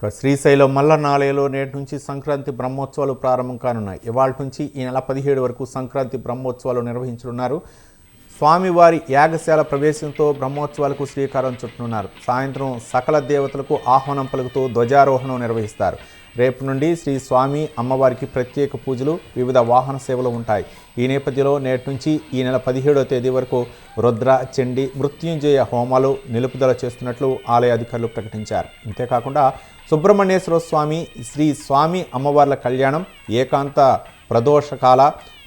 శ్రీశైలం మల్లన్న ఆలయంలో నేటి నుంచి సంక్రాంతి బ్రహ్మోత్సవాలు ప్రారంభం కానున్నాయి. ఇవాళ నుంచి ఈ నెల 17 వరకు సంక్రాంతి బ్రహ్మోత్సవాలు నిర్వహించనున్నారు. స్వామివారి యాగశాల ప్రవేశంతో బ్రహ్మోత్సవాలకు శ్రీకారం చుట్టనున్నారు. సాయంత్రం సకల దేవతలకు ఆహ్వానం పలుకుతూ ధ్వజారోహణం నిర్వహిస్తారు. రేపు నుండి శ్రీ స్వామి అమ్మవారికి ప్రత్యేక పూజలు, వివిధ వాహన సేవలు ఉంటాయి. ఈ నేపథ్యంలో నేటి నుంచి ఈ నెల 17వ తేదీ వరకు రుద్ర, చండి, మృత్యుంజయ హోమాలు నిలుపుదల చేస్తున్నట్లు ఆలయ అధికారులు ప్రకటించారు. అంతేకాకుండా సుబ్రహ్మణ్యేశ్వర స్వామి, శ్రీ స్వామి అమ్మవార్ల కళ్యాణం, ఏకాంత ప్రదోషకాల,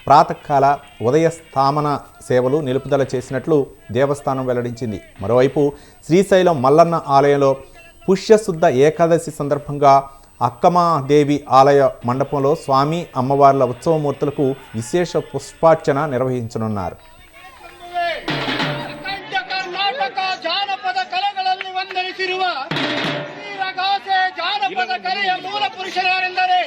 ప్రాతకాల, ఉదయస్థామన సేవలు నిలుపుదల చేసినట్లు దేవస్థానం వెల్లడించింది. మరోవైపు శ్రీశైలం మల్లన్న ఆలయంలో పుష్యశుద్ధ ఏకాదశి సందర్భంగా అక్కమాదేవి ఆలయ మండపంలో స్వామి అమ్మవార్ల ఉత్సవమూర్తులకు విశేష పుష్పార్చన నిర్వహించనున్నారు. ಜಾನಪದ ಕಲೆಯ ಮೂಲ ಪುರುಷರೆಂದರೆ